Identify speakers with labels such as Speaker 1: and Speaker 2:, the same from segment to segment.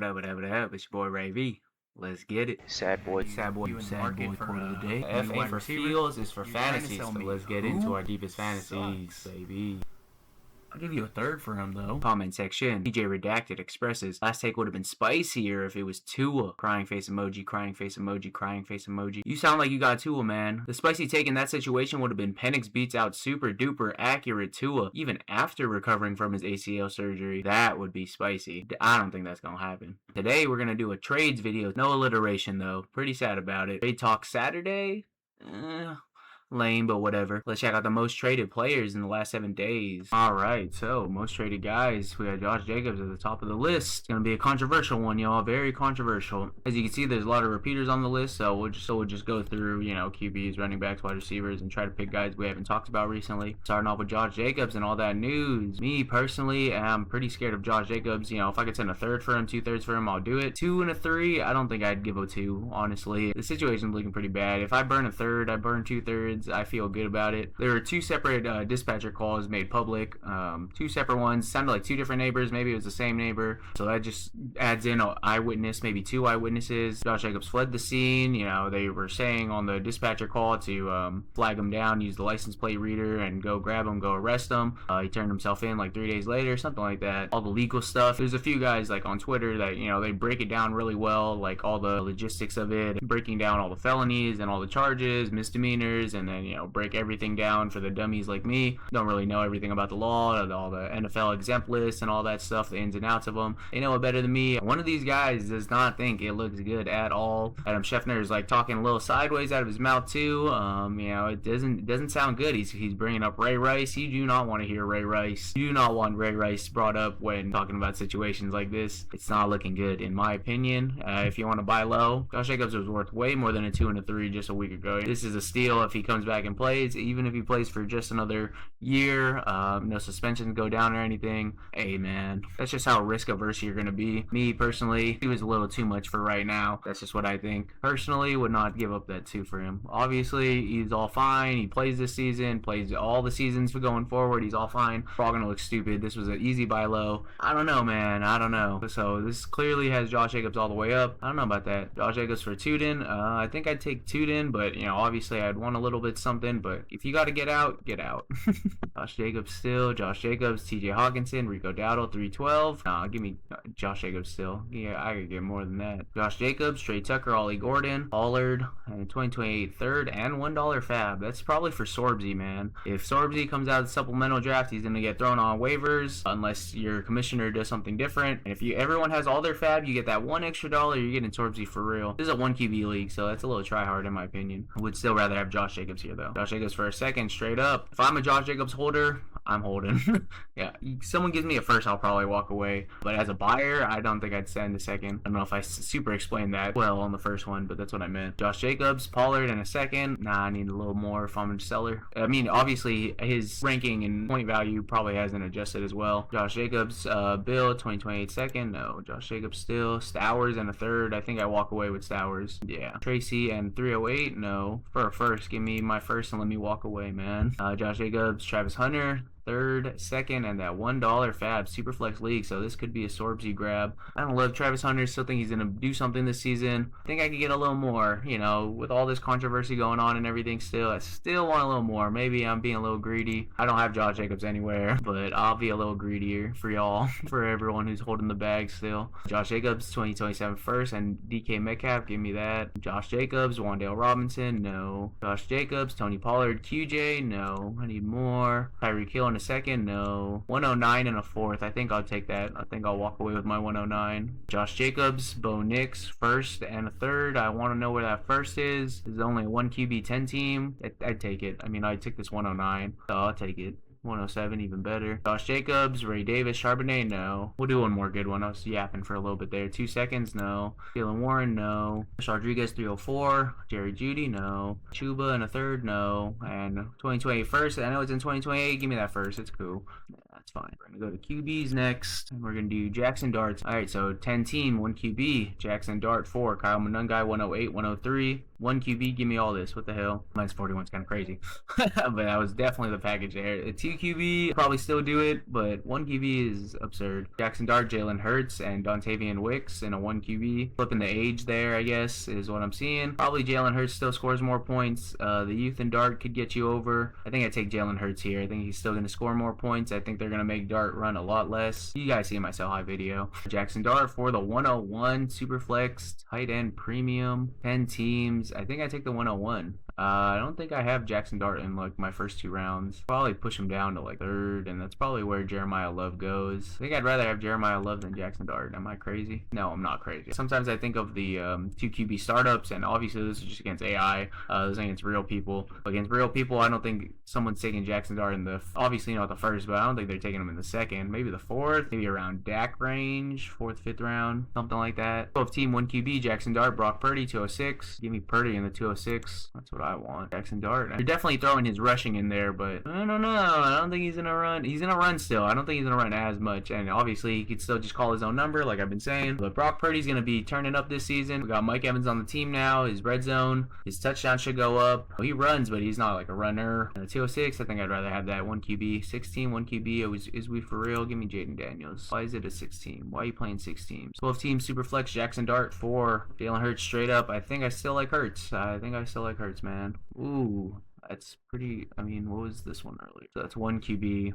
Speaker 1: What up? It's your boy Ray V. Let's get it.
Speaker 2: Sad boy.
Speaker 1: Sad boy quote of the day.
Speaker 3: F
Speaker 1: F
Speaker 3: ain't
Speaker 1: ain't
Speaker 3: for
Speaker 1: for
Speaker 3: feels,
Speaker 1: feels, it's for
Speaker 3: you're trying to
Speaker 1: fantasies.
Speaker 3: sell
Speaker 1: So
Speaker 3: me
Speaker 1: let's get
Speaker 3: who
Speaker 1: into our deepest fantasies,
Speaker 3: sucks.
Speaker 1: baby.
Speaker 3: I'll give you a third for him, though.
Speaker 1: Comment section. DJ Redacted expresses, last take would have been spicier if it was Tua. Crying face emoji, crying face emoji, crying face emoji. You sound like you got Tua, man. The spicy take in that situation would have been Penix beats out super duper accurate Tua, even after recovering from his ACL surgery. That would be spicy. I don't think that's gonna happen. Today we're gonna do a trades video. No alliteration though. Pretty sad about it. Trade Talk Saturday? Lame, but whatever. Let's check out the most traded players in the last 7 days. Alright, so most traded guys. We got Josh Jacobs at the top of the list. It's gonna be a controversial one, y'all. Very controversial. As you can see, there's a lot of repeaters on the list, so we'll just go through, QBs, running backs, wide receivers, and try to pick guys we haven't talked about recently. Starting off with Josh Jacobs and all that news. Me personally am pretty scared of Josh Jacobs. If I could send a third for him, 2/3 for him, I'll do it. 2 and a 3, I don't think I'd give a 2, honestly. The situation's looking pretty bad. If I burn a third, I burn 2/3. I feel good about it. There were 2 separate dispatcher calls made public. 2 separate ones. Sounded like 2 different neighbors. Maybe it was the same neighbor. So that just adds in an eyewitness, maybe 2 eyewitnesses. Josh Jacobs fled the scene. They were saying on the dispatcher call to flag him down, use the license plate reader, and go grab him, go arrest him. He turned himself in like 3 days later, something like that. All the legal stuff. There's a few guys like on Twitter that, they break it down really well, like all the logistics of it, breaking down all the felonies and all the charges, misdemeanors, and then, break everything down for the dummies like me. Don't really know everything about the law, all the NFL exempt lists and all that stuff, the ins and outs of them. They know it better than me. One of these guys does not think it looks good at all. Adam Schefter is like talking a little sideways out of his mouth too. It doesn't sound good. He's bringing up Ray Rice. You do not want to hear Ray Rice. You do not want Ray Rice brought up when talking about situations like this. It's not looking good in my opinion. If you want to buy low, Josh Jacobs was worth way more than a 2 and a 3 just a week ago. This is a steal if he comes back and plays, even if he plays for just another year. No suspensions go down or anything. Hey man, that's just how risk averse you're gonna be. Me personally, he was a little too much for right now. That's just what I think. Personally, would not give up that 2 for him. Obviously, he's all fine. He plays this season, plays all the seasons for going forward. He's all fine. We're all gonna look stupid. This was an easy buy low. I don't know, man. I don't know. So this clearly has Josh Jacobs all the way up. I don't know about that. Josh Jacobs for Tudin. I think I'd take Tudin, but obviously I'd want a little bit something. But if you got to get out, get out. Josh Jacobs still. Josh Jacobs, TJ Hawkinson, Rico Dowdle, 312. Nah, give me Josh Jacobs still. Yeah, I could get more than that. Josh Jacobs, Trey Tucker, Ollie Gordon, Pollard, and 2028 third and $1 fab. That's probably for Sorbsy, man. If Sorbsy comes out of the supplemental draft, he's gonna get thrown on waivers unless your commissioner does something different. And if everyone has all their fab, you get that $1 extra. You're getting Sorbsy for real. This is a 1 QB league, so that's a little try hard in my opinion. I would still rather have Josh Jacobs here though. Josh Jacobs for a second, straight up. If I'm a Josh Jacobs holder, I'm holding. Yeah, someone gives me a first, I'll probably walk away. But as a buyer, I don't think I'd send a second. I don't know if I super explained that well on the first one, but that's what I meant. Josh Jacobs, Pollard in a second. Nah, I need a little more if I'm a seller. I mean, obviously, his ranking and point value probably hasn't adjusted as well. Josh Jacobs, Bill, 2028 second. No. Josh Jacobs still. Stowers and a third. I think I walk away with Stowers. Yeah. Tracy and 308. No. For a first, give me my first and let me walk away, man. Josh Jacobs, Travis Hunter, third, second, and that $1 fab Superflex League. So this could be a Sorbsy grab. I don't love Travis Hunter. Still think he's going to do something this season. I think I could get a little more, with all this controversy going on and everything still. I still want a little more. Maybe I'm being a little greedy. I don't have Josh Jacobs anywhere, but I'll be a little greedier for y'all, for everyone who's holding the bag still. Josh Jacobs, 2027 first, and DK Metcalf, give me that. Josh Jacobs, Wan'Dale Robinson, no. Josh Jacobs, Tony Pollard, QJ, no. I need more. Tyreek Hill in a second, no. 109 and a fourth. I think I'll take that. I think I'll walk away with my 109. Josh Jacobs, Bo Nix, first and a third. I want to know where that first is. There's only a 1 QB 10 team. I'd take it. I mean, I took this 109, so I'll take it. 107, even better. Josh Jacobs, Ray Davis, Charbonnet, no. We'll do one more good one. I was yapping for a little bit there. 2 seconds, no. Jalen Warren, no. Rodriguez, 304. Jerry Jeudy, no. Chuba in a third, no. And 2028 first. I know it's in 2028. Give me that first. It's cool. That's fine. We're going to go to QBs next. And we're going to do Jaxson Darts. All right, so 10 team, 1 QB. Jaxson Dart, 4. Kyle Monungai, 108, 103. 1 QB, give me all this. What the hell? Minus 41 is kind of crazy. But that was definitely the package there. 2 QB, probably still do it, but 1 QB is absurd. Jaxson Dart, Jalen Hurts, and Dontavian Wicks in a 1 QB. Flipping the age there, I guess, is what I'm seeing. Probably Jalen Hurts still scores more points. The youth and Dart could get you over. I think I take Jalen Hurts here. I think he's still going to score more points. I think they're going to make Dart run a lot less. You guys see my sell high video. Jaxson Dart for the 101 Superflex tight end premium. 10 teams. I think I take the 101. I don't think I have Jaxson Dart in like my first 2 rounds. Probably push him down to like 3rd, and that's probably where Jeremiah Love goes. I think I'd rather have Jeremiah Love than Jaxson Dart. Am I crazy? No, I'm not crazy. Sometimes I think of the 2 QB startups, and obviously this is just against AI. This is against real people. Against real people, I don't think someone's taking Jaxson Dart in the, obviously not the 1st, but I don't think they're taking him in the 2nd. Maybe the 4th, maybe around Dak range, 4th, 5th round, something like that. 12 team 1 QB, Jaxson Dart, Brock Purdy, 206. Give me Purdy in the 206. That's what I want. Jaxson Dart. You're definitely throwing his rushing in there, but I don't know. I don't think he's gonna run. He's gonna run still. I don't think he's gonna run as much, and obviously he could still just call his own number, like I've been saying. But Brock Purdy's gonna be turning up this season. We got Mike Evans on the team now. His red zone, his touchdown should go up. He runs, but he's not like a runner. And the 206, I think I'd rather have that 1 QB. 16, 1 QB. Is we for real? Give me Jaden Daniels. Why is it a 16? Why are you playing 6 teams? 12 team Superflex, Jaxson Dart for Jalen Hurts straight up. I think I still like Hurts. Man. Ooh. That's pretty, I mean, what was this one earlier? So that's 1 QB.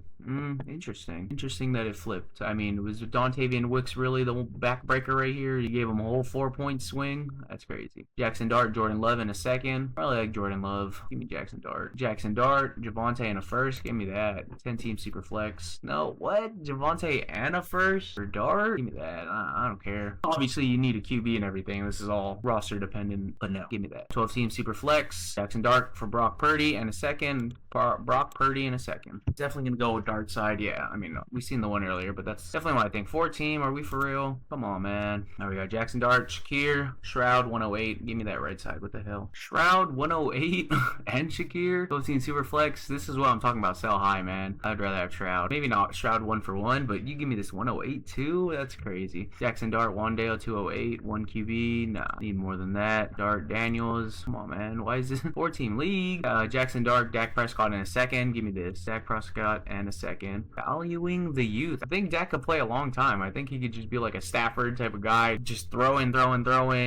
Speaker 1: Interesting that it flipped. I mean, was Dontavian Wicks really the backbreaker right here? You gave him a whole 4-point swing? That's crazy. Jaxson Dart, Jordan Love in a 2nd. Probably like Jordan Love. Give me Jaxson Dart. Jaxson Dart, Javonte in a 1st. Give me that. 10 team super flex. No, what? Javonte and a 1st for Dart? Give me that. I don't care. Obviously, you need a QB and everything. This is all roster dependent, but no, give me that. 12 team super flex. Jaxson Dart for Brock Purdy and a 2nd. Brock Purdy in a 2nd. Definitely gonna go with Dart side. Yeah, I mean, we've seen the one earlier, but that's definitely what I think. 4 team, are we for real? Come on, man. There we go. Jaxson Dart, Shakir, Stroud 108. Give me that right side. What the hell? Shroud 108 and Shakir. 15 super flex. This is what I'm talking about. Sell high, man. I'd rather have Shroud. Maybe not Shroud 1 for 1, but you give me this 108 too. That's crazy. Jaxson Dart, Wandale 208. 1 QB. Nah, need more than that. Dart Daniels. Come on, man. Why is this 4 team league? Jaxson Dart, Dak Prescott in a 2nd. Give me this. Dak Prescott and a 2nd. Valuing the youth. I think Dak could play a long time. I think he could just be like a Stafford type of guy. Just throw in.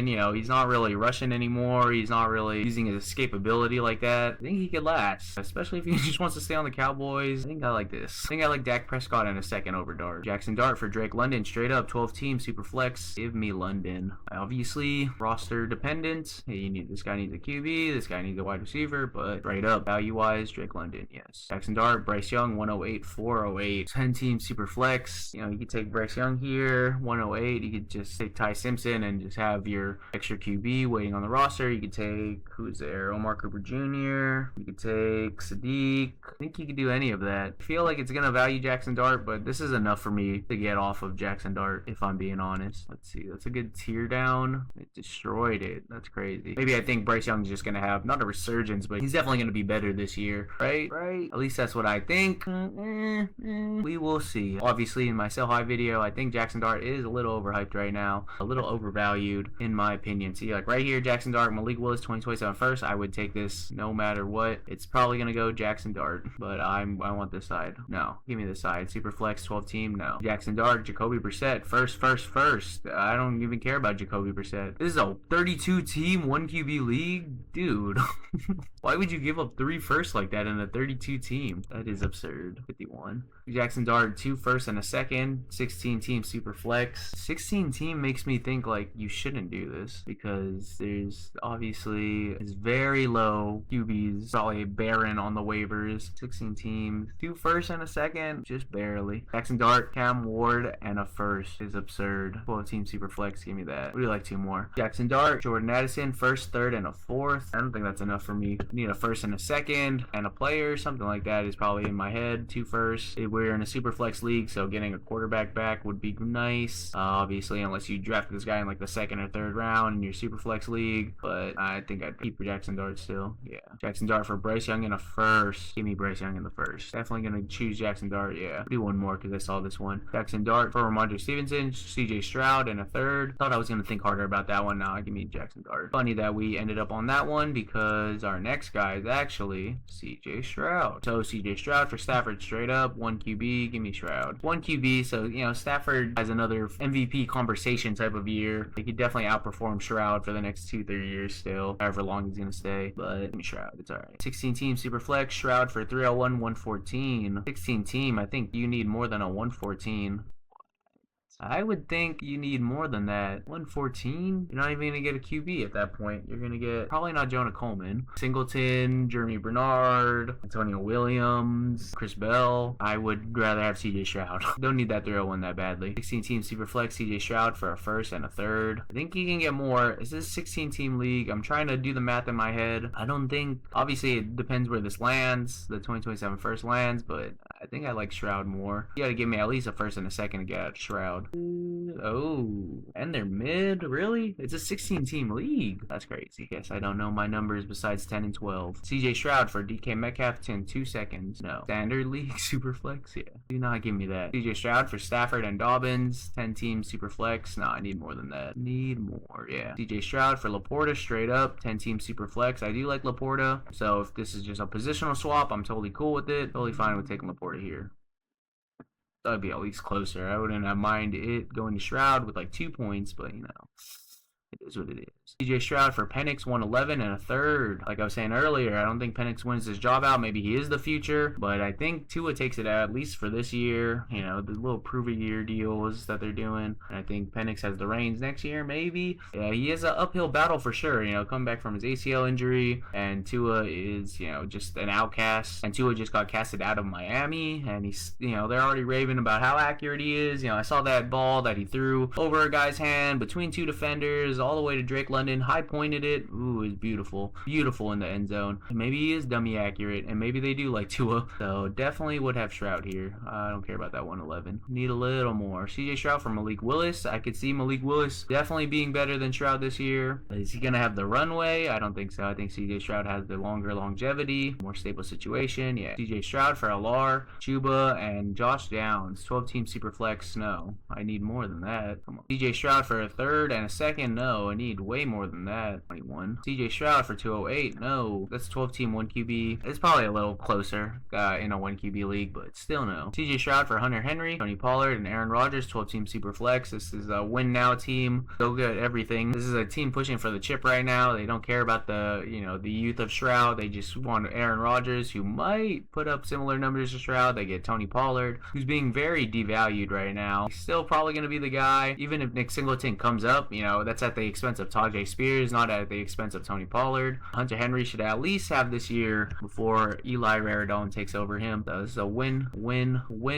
Speaker 1: You know, he's not really rushing anymore. He's not really using his escapability like that. I think he could last. Especially if he just wants to stay on the Cowboys. I think I like this. I think I like Dak Prescott in a 2nd over Dart. Jaxson Dart for Drake London. Straight up 12 team super flex. Give me London. Obviously, roster dependent. Hey, this guy needs a QB. This guy needs a wide receiver. But straight up, value-wise, Drake London, yes. Jaxson Dart, Bryce Young, 108, 408. 10-team super flex. You know, you could take Bryce Young here, 108. You could just take Ty Simpson and just have your extra QB waiting on the roster. You could take, who's there? Omar Cooper Jr. You could take Sadiq. I think you could do any of that. I feel like it's going to value Jaxson Dart, but this is enough for me to get off of Jaxson Dart, if I'm being honest. Let's see. That's a good tear down. It destroyed it. That's crazy. Maybe I think Bryce Young's just going to have, not a resurgence, but he's definitely going to be better this year. Right? At least that's what I think. We will see. Obviously, in my sell high video, I think Jaxson Dart is a little overhyped right now. A little overvalued, in my opinion. See, like right here, Jaxson Dart, Malik Willis, 2027 first. I would take this no matter what. It's probably going to go Jaxson Dart, but I want this side. No, give me this side. Super flex, 12 team, no. Jaxson Dart, Jacoby Brissett, first. I don't even care about Jacoby Brissett. This is a 32 team, 1 QB league? Dude, why would you give up 3 firsts like that in a 32 team? That is absurd. 51. Jaxson Dart, 2 firsts and a 2nd. 16 team super flex. 16 team makes me think like you shouldn't do this because there's obviously is very low QBs, probably barren on the waivers. 16 teams, 2 firsts and a 2nd, just barely. Jaxson Dart, Cam Ward, and a 1st is absurd. 12 team super flex, give me that. Would you like 2 more? Jaxson Dart, Jordan Addison, 1st, 3rd, and a 4th. I don't think that's enough for me. I need a 1st and a 2nd and a player, something like that is probably in my head. 2 firsts. We're in a super flex league, so getting a quarterback back would be nice. Obviously, unless you draft this guy in like the 2nd or 3rd round in your super flex league, but I think I'd keep Jaxson Dart still. Yeah, Jaxson Dart for Bryce Young in a 1st. Give me Bryce Young in the 1st. Definitely gonna choose Jaxson Dart. Yeah, do one more because I saw this one. Jaxson Dart for Ramondre Stevenson, CJ Stroud in a 3rd. Thought I was gonna think harder about that one. Nah, give me Jaxson Dart. Funny that we ended up on that one because our next guy is actually CJ. CJ Stroud. So CJ Stroud for Stafford straight up. 1 QB, give me Stroud. 1 QB, so, you know, Stafford has another MVP conversation type of year. He could definitely outperform Stroud for the next 2-3 years still, however long he's going to stay. But give me Stroud, it's alright. 16 team super flex, Stroud for 301, 114. 16 team, I think you need more than a 114. I would think you need more than that. 114? You're not even going to get a QB at that point. You're going to get probably not Jonah Coleman. Singleton, Jeremy Bernard, Antonio Williams, Chris Bell. I would rather have CJ Stroud. Don't need that 301 that badly. 16 team super flex, CJ Stroud for a first and a third. I think you can get more. Is this 16 team league? I'm trying to do the math in my head. I don't think, obviously it depends where this lands, the 2027 first lands, but I think I like Stroud more. You got to give me at least a first and a second to get out of Stroud. Oh, and they're mid? Really? It's a 16 team league. That's crazy. Guess I don't know my numbers besides 10 and 12. CJ Stroud for DK Metcalf in 2 seconds. No. Standard league super flex? Yeah. Do not give me that. CJ Stroud for Stafford and Dobbins 10 team super flex. No, I need more than that. Need more. Yeah. CJ Stroud for Laporta straight up 10 team super flex. I do like Laporta. So if this is just a positional swap, I'm totally cool with it. Totally fine with taking Laporta here. That would be at least closer. I wouldn't have mind it going to Stroud with like 2 points, but you know, it is what it is. CJ Stroud for Penix 111 and a third. Like I was saying earlier, I don't think Penix wins his job out. Maybe he is the future, but I think Tua takes it out, at least for this year. You know, the little prove-a-year deals that they're doing. And I think Penix has the reins next year, maybe. Yeah, he has an uphill battle for sure. You know, coming back from his ACL injury, and Tua is, you know, just an outcast. And Tua just got casted out of Miami, and he's, you know, they're already raving about how accurate he is. You know, I saw that ball that he threw over a guy's hand between 2 defenders, all the way to Drake London. High pointed it. Ooh, it's beautiful. Beautiful in the end zone. Maybe he is dummy accurate, and maybe they do like Tua. So definitely would have Stroud here. I don't care about that 111. Need a little more. CJ Stroud for Malik Willis. I could see Malik Willis definitely being better than Stroud this year. Is he going to have the runway? I don't think so. I think CJ Stroud has the longer longevity, more stable situation. Yeah. CJ Stroud for Alar, Chuba, and Josh Downs. 12 team super flex. No. I need more than that. Come on. CJ Stroud for a third and a second. No. I need way more than that. 21. CJ Stroud for 208. No. That's 12 team 1 QB. It's probably a little closer in a 1 QB league, but still no. CJ Stroud for Hunter Henry, Tony Pollard, and Aaron Rodgers. 12 team super flex. This is a win now team. Go get everything. This is a team pushing for the chip right now. They don't care about the, you know, the youth of Stroud. They just want Aaron Rodgers, who might put up similar numbers to Stroud. They get Tony Pollard, who's being very devalued right now. He's still probably going to be the guy. Even if Nick Singleton comes up, you know, that's at the expense of Tajay Spears, not at the expense of Tony Pollard. Hunter Henry should at least have this year before Eli Raridon takes over him. So this is a win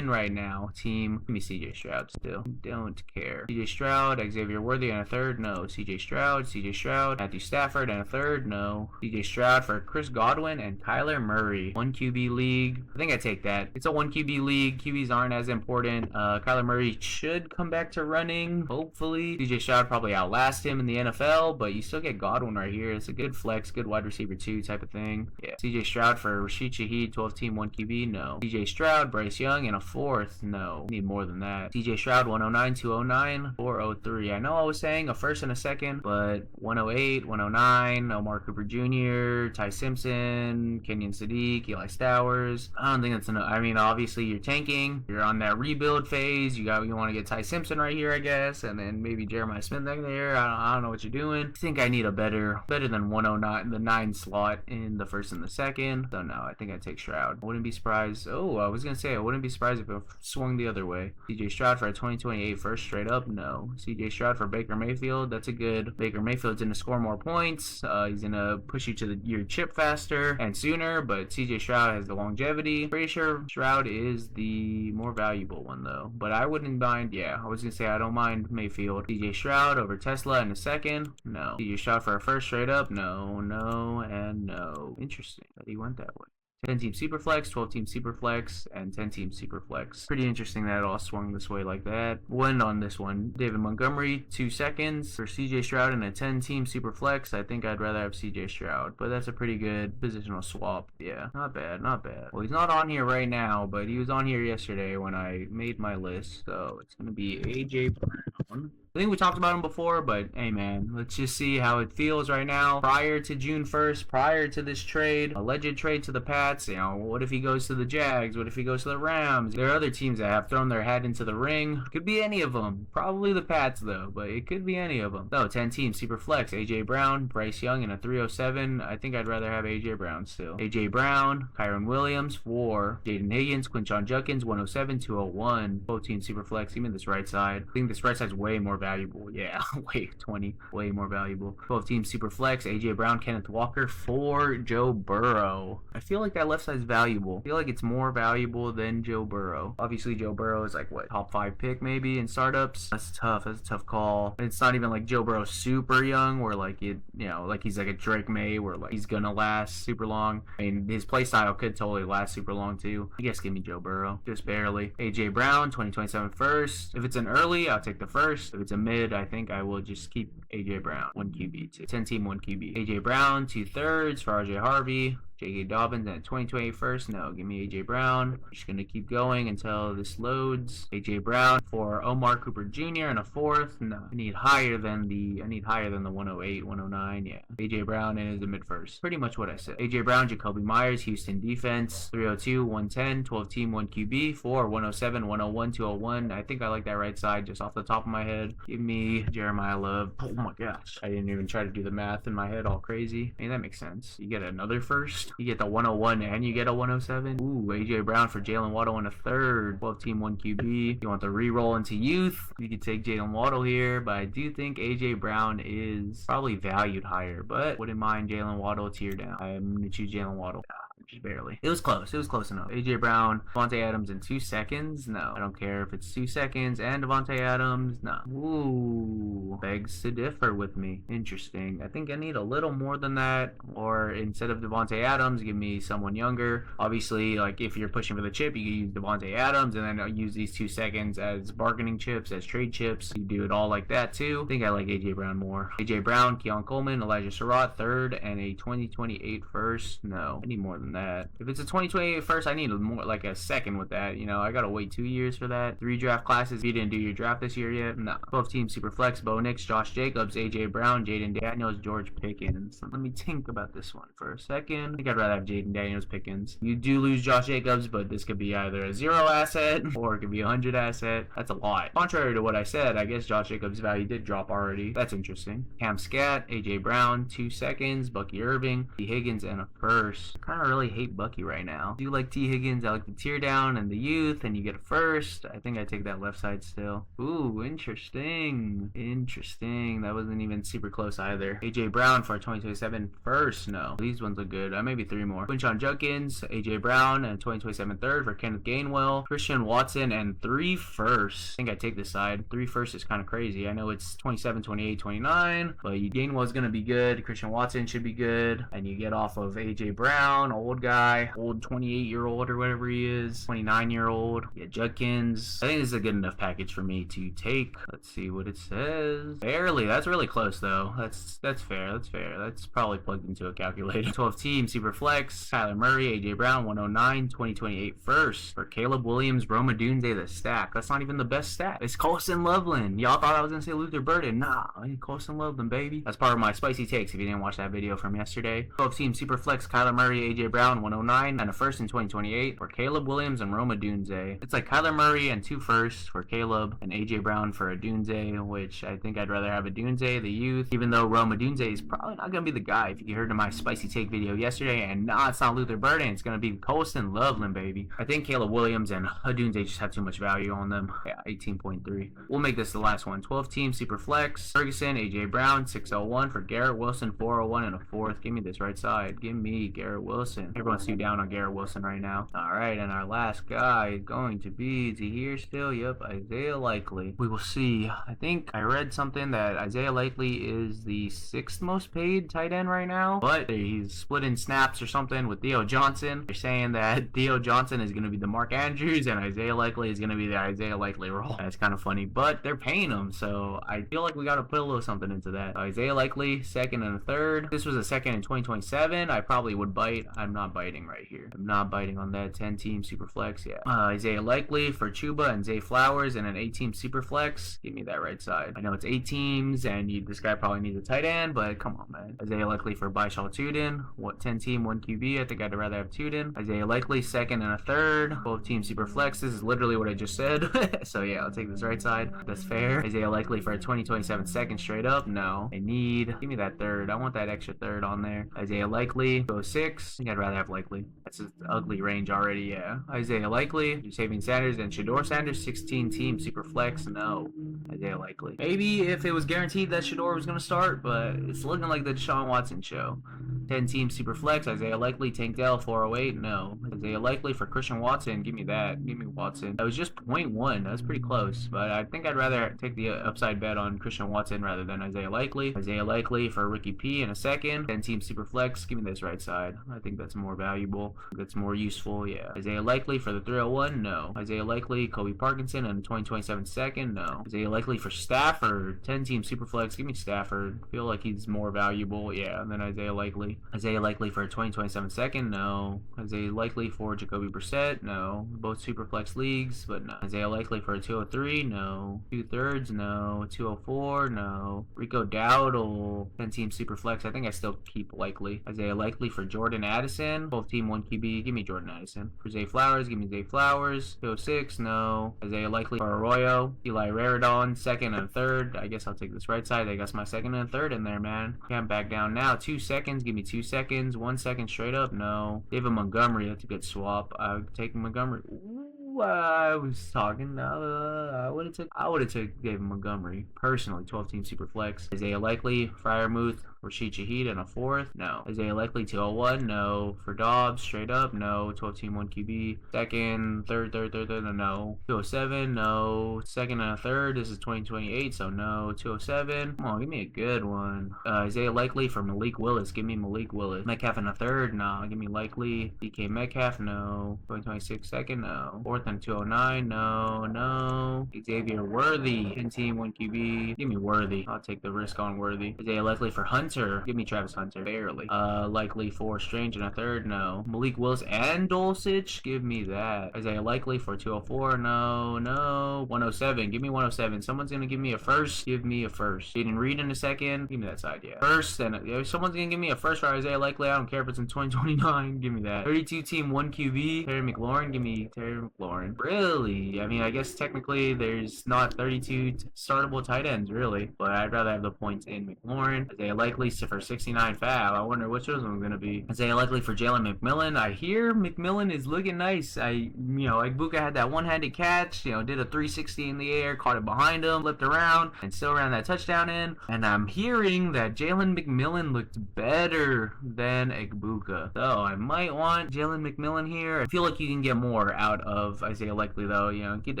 Speaker 1: right now. Team. Give me CJ Stroud still. Don't care. CJ Stroud, Xavier Worthy and a third. No. CJ Stroud, Matthew Stafford and a third. No. CJ Stroud for Chris Godwin and Kyler Murray. 1 QB league. I think I take that. It's a 1 QB league. QBs aren't as important. Kyler Murray should come back to running, hopefully. CJ Stroud probably outlast him in the NFL, but you still get Godwin right here. It's a good flex, good wide receiver 2 type of thing. Yeah. CJ Stroud for Rashid Shaheed, 12 team 1 QB. No. CJ Stroud, Bryce Young, and a fourth. No. Need more than that. CJ Stroud, 109, 209, 403. I know I was saying a first and a second, but 108, 109, Omar Cooper Jr., Ty Simpson, Kenyon Sadiq, Eli Stowers. I don't think that's enough. I mean, obviously you're tanking. You're on that rebuild phase. You want to get Ty Simpson right here, I guess, and then maybe Jeremiah Smith back there. I don't know what you're doing. I think I need a better than 109, the 9 slot in the first and the second. So no, I think I take Stroud. I wouldn't be surprised. Oh, I was gonna say I wouldn't be surprised if it swung the other way. CJ Stroud for a 2028 first straight up. No. CJ Stroud for Baker Mayfield. That's a good. Baker Mayfield's gonna score more points. He's gonna push you to your chip faster and sooner. But CJ Stroud has the longevity. Pretty sure Stroud is the more valuable one though. But I wouldn't mind. Yeah, I was gonna say I don't mind Mayfield. CJ Stroud over Tesla in a second. No. CJ Stroud for a first straight up. No, no, and no. Interesting that he went that way. 10 team superflex, 12 team superflex, and 10 team superflex. Pretty interesting that it all swung this way like that. Win on this one. David Montgomery, 2 seconds for CJ Stroud and a 10 team superflex. I think I'd rather have CJ Stroud, but that's a pretty good positional swap. Yeah, not bad, not bad. Well, he's not on here right now, but he was on here yesterday when I made my list. So it's going to be AJ Brown. I think we talked about him before, but hey man, let's just see how it feels right now. Prior to June 1st, prior to this trade, alleged trade to the Pats, you know, what if he goes to the Jags? What if he goes to the Rams? There are other teams that have thrown their hat into the ring. Could be any of them. Probably the Pats though, but it could be any of them. No, 10 teams, super flex. AJ Brown, Bryce Young, and a 307. I think I'd rather have AJ Brown still. AJ Brown, Kyron Williams, 4. Jaden Higgins, Quinshon Judkins, 107, 201. 14 super flex. Even this right side. I think this right side's way more valuable. Yeah, way 20. Way more valuable. 12 team super flex. AJ Brown, Kenneth Walker, 4. Joe Burrow. I feel like that left side's valuable. I feel like it's more valuable than Joe Burrow. Obviously, Joe Burrow is like, what, top 5 pick maybe in startups? That's tough. That's a tough call. And it's not even like Joe Burrow's super young where like, you know, like he's like a Drake May where like he's gonna last super long. I mean, his play style could totally last super long too. I guess give me Joe Burrow. Just barely. AJ Brown, 2027 first. If it's an early, I'll take the first. If it's a mid, I think I will just keep AJ Brown. 1 QB, 2. 10 team, 1 QB. AJ Brown, 2/3 for RJ Harvey. J.K. Dobbins and 2028 first. No, give me A.J. Brown. I'm just going to keep going until this loads. A.J. Brown for Omar Cooper Jr. and a 4th. No, I need higher than the 108, 109. Yeah. A.J. Brown and is a mid first. Pretty much what I said. A.J. Brown, Jacoby Myers, Houston defense. 302, 110, 12 team, 1 QB. 4, 107, 101, 201. I think I like that right side just off the top of my head. Give me Jeremiah Love. Oh my gosh. I didn't even try to do the math in my head all crazy. I mean, that makes sense. You get another first. You get the 101 and you get a 107. Ooh, AJ Brown for Jalen Waddle in a 3rd. 12 team, 1 QB. You want the re-roll into youth? You could take Jalen Waddle here, but I do think AJ Brown is probably valued higher, but wouldn't mind Jalen Waddle tier down. I'm going to choose Jalen Waddle. Just barely. It was close. It was close enough. AJ Brown, Devontae Adams in 2 seconds. No, I don't care if it's 2 seconds and Devontae Adams. No. Ooh, begs to differ with me. Interesting. I think I need a little more than that. Or instead of Devontae Adams, give me someone younger. Obviously, like if you're pushing for the chip, you can use Devontae Adams and then use these 2 seconds as bargaining chips, as trade chips. You do it all like that too. I think I like AJ Brown more. AJ Brown, Keon Coleman, Elijah Surratt, 3rd, and a 2028 first. No, I need more than that. If it's a 2028 first, I need more like a 2nd with that. You know, I gotta wait 2 years for that. 3 draft classes. If you didn't do your draft this year yet, no. 12 team super flex. Bo Nix, Josh Jacobs, AJ Brown, Jaden Daniels, George Pickens. Let me think about this one for a second. I think I'd rather have Jaden Daniels, Pickens. You do lose Josh Jacobs, but this could be either a 0 asset or it could be a 100 asset. That's a lot. Contrary to what I said, I guess Josh Jacobs' value did drop already. That's interesting. Cam Scat, AJ Brown, 2 seconds. Bucky Irving, T. Higgins, and a 1st. I kind of really hate Bucky right now. I do like T. Higgins. I like the tear down and the youth, and you get a 1st. I think I take that left side still. Ooh, interesting. Interesting. That wasn't even super close either. AJ Brown for a 2027 first. No, these ones look good. Maybe 3 more. Quinshon Judkins, AJ Brown, and 2027 3rd for Kenneth Gainwell, Christian Watson, and 3 firsts. I think I take this side. 3 firsts is kind of crazy. I know it's 27, 28, 29, but Gainwell's gonna be good. Christian Watson should be good, and you get off of AJ Brown, old guy, old 28-year-old or whatever he is, 29-year-old. Yeah, Judkins. I think this is a good enough package for me to take. Let's see what it says. Barely. That's really close though. That's fair. That's fair. That's probably plugged into a calculator. 12 team super flex. Kyler Murray, AJ Brown, 109, 2028 first for Caleb Williams, Roma Dunze, the stack. That's not even the best stack. It's Colston Loveland. Y'all thought I was gonna say Luther Burden. Nah, I need Colston Loveland, baby. That's part of my spicy takes if you didn't watch that video from yesterday. 12 team super flex. Kyler Murray, AJ Brown, 109, and a 1st in 2028 for Caleb Williams and Roma Dunze. It's like Kyler Murray and 2 firsts for Caleb and AJ Brown for a Dunze, which I think I'd rather have a Dunze, the youth, even though Roma Dunze is probably not going to be the guy. If you heard in my spicy take video yesterday, and nah, it's not Luther Burden, it's going to be Colston Loveland, baby. I think Caleb Williams and Dunze just have too much value on them. Yeah, 18.3. We'll make this the last one. 12 team super flex. Ferguson, AJ Brown, 601 for Garrett Wilson, 401 and a 4th. Give me this right side. Give me Garrett Wilson. Everyone's too down on Garrett Wilson right now. Alright, and our last guy is going to be here still. Yep, Isaiah Likely. We will see. I think I read something that Isaiah Likely is the 6th most paid tight end right now, but he's splitting snaps or something with Theo Johnson. They're saying that Theo Johnson is going to be the Mark Andrews and Isaiah Likely is going to be the Isaiah Likely role. That's kind of funny, but they're paying him, so I feel like we got to put a little something into that. Isaiah Likely, 2nd and a 3rd. This was a 2nd in 2027. I probably would bite. I'm not biting right here. I'm not biting on that 10-team super flex. Yeah. Isaiah Likely for Chuba and Zay Flowers and an 8-team super flex. Give me that right side. I know it's 8 teams and this guy probably needs a tight end, but come on, man. Isaiah Likely for Baishal Tudin. What 10-team, 1 QB? I think I'd rather have Tudin. Isaiah Likely second and a third. 12-team super flex. This is literally what I just said. So yeah, I'll take this right side. That's fair. Isaiah Likely for a 2027 second straight up. No. Give me that third. I want that extra third on there. Isaiah Likely, go 6. I think I'd rather have Likely. That's an ugly range already, yeah. Isaiah Likely, Javian Sanders, and Shador Sanders, 16-team super flex. No. Isaiah Likely. Maybe if it was guaranteed that Shador was going to start, but it's looking like the Deshaun Watson show. 10-team super flex. Isaiah Likely, Tank Dell, 408. No. Isaiah Likely for Christian Watson. Give me that. Give me Watson. That was just 0.1. That was pretty close, but I think I'd rather take the upside bet on Christian Watson rather than Isaiah Likely. Isaiah Likely for Ricky P in a second. 10-team super flex. Give me this right side. I think that's more valuable. That's more useful. Yeah. Isaiah Likely for the 301. No. Isaiah Likely, Kobe Parkinson in the 2027 second. No. Isaiah Likely for Stafford. 10-team super flex. Give me Stafford. Feel like he's more valuable. Yeah. Than Isaiah Likely. Isaiah Likely for a 2027 second. No. Isaiah Likely for Jacoby Brissett. No. Both super flex leagues, but no. Isaiah Likely for a 203. No. 2/3. No. 204. No. Rico Dowdle. 10-team super flex. I think I still keep Likely. Isaiah Likely for Jordan Addison. 12-team 1 QB. Give me Jordan Addison. For Zay Flowers. Give me Zay Flowers. 206. No. Isaiah Likely for Arroyo. Eli Raridon. Second and third. I guess I'll take this right side. I got my second and third in there, man. Can't back down now. 2 seconds. Give me 2 seconds. 1 second straight up. No. David Montgomery. That's a good swap. I would take Montgomery. Ooh, I was talking. I would have took David Montgomery personally. 12-team super flex. Isaiah Likely, Freiermuth, Rashid Shaheed in a 4th. No. Isaiah Likely 201. No. For Dobbs, straight up. No. 12-team 1 QB. Second, third. No. 207. No. Second and a third. This is 2028, so no. 207. Come on, give me a good one. Isaiah Likely for Malik Willis. Give me Malik Willis. Metcalf in a third. No. Give me Likely. DK Metcalf. No. 2026 second. No. 4th and 209. No. Xavier Worthy. 10-team 1 QB. Give me Worthy. I'll take the risk on Worthy. Isaiah Likely for Hunter. Give me Travis Hunter. Barely. Likely for Strange in a third. No. Malik Willis and Dulcich. Give me that. Isaiah Likely for 204. No. 107. Give me 107. Someone's gonna give me a first. Give me a first. Jaden Reed in a second. Give me that side, yeah. First, and if someone's gonna give me a first for Isaiah Likely, I don't care if it's in 2029. Give me that. 32-team 1 QB. Terry McLaurin. Give me Terry McLaurin. Really? I mean, I guess technically there's not 32 startable tight ends, really, but I'd rather have the points in McLaurin. Isaiah Likely for 69 fab. I wonder which of them are gonna be. Isaiah Likely for Jalen McMillan. I hear McMillan is looking nice. Ibuka had that one-handed catch, did a 360 in the air, caught it behind him, flipped around, and still ran that touchdown in. And I'm hearing that Jalen McMillan looked better than Ibuka. So I might want Jalen McMillan here. I feel like you can get more out of Isaiah Likely, though. You could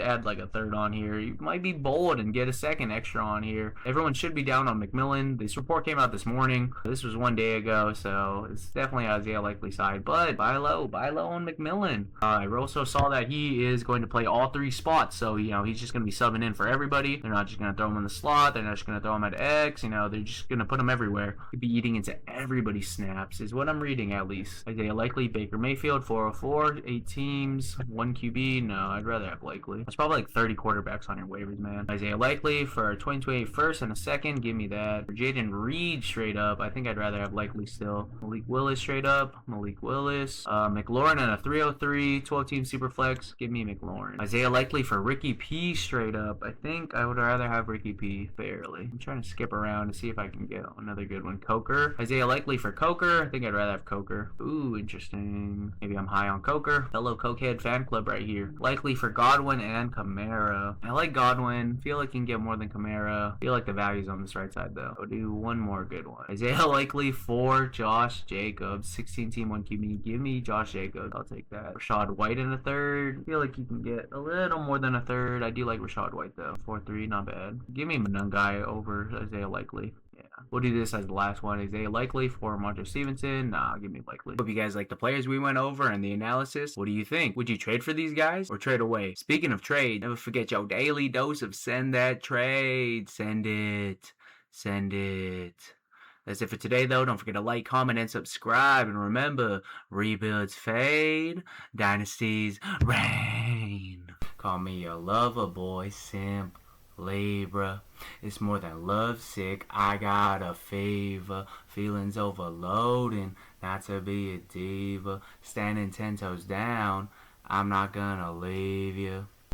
Speaker 1: add like a third on here. You might be bold and get a second extra on here. Everyone should be down on McMillan. This report came out this morning. This was 1 day ago, so it's definitely Isaiah Likely side. But buy low on McMillan. I also saw that he is going to play all 3 spots, so he's just going to be subbing in for everybody. They're not just going to throw him in the slot. They're not just going to throw him at X. They're just going to put him everywhere. He'd be eating into everybody's snaps, is what I'm reading at least. Isaiah Likely, Baker Mayfield, 404, 8 teams, 1 QB. No, I'd rather have Likely. There's probably like 30 quarterbacks on your waivers, man. Isaiah Likely for 2028 first and a second. Give me that. For Jaden Reed straight up, I think I'd rather have Likely still. Malik Willis straight up. Malik Willis. McLaurin and a 303, 12-team super flex. Give me McLaurin. Isaiah Likely for Ricky P straight up. I think I would rather have Ricky P. Barely. I'm trying to skip around to see if I can get another good one. Coker. Isaiah Likely for Coker. I think I'd rather have Coker. Ooh, interesting. Maybe I'm high on Coker. Fellow Cokehead fan club right here. Likely for Godwin and Kamara. I like Godwin. Feel like you can get more than Kamara. Feel like the value's on this right side though. I'll do one more good one. Isaiah Likely for Josh Jacobs. 16-team 1 QB. Give me Josh Jacobs. I'll take that. Rashad White in a third. Feel like you can get a little more than a third. I do like Rashad White though. 4-3, not bad. Give me Manungai over Isaiah Likely. Yeah. We'll do this as the last one. Isaiah Likely for Montre Stevenson. Nah, give me Likely. Hope you guys like the players we went over and the analysis. What do you think? Would you trade for these guys or trade away? Speaking of trade, never forget your daily dose of send that trade. Send it. That's it for today, though. Don't forget to like, comment, and subscribe. And remember, rebuilds fade, dynasties reign. Call me a lover boy, simp, Libra. It's more than lovesick. I got a fever. Feelings overloading. Not to be a diva. Standing 10 toes down. I'm not gonna leave you.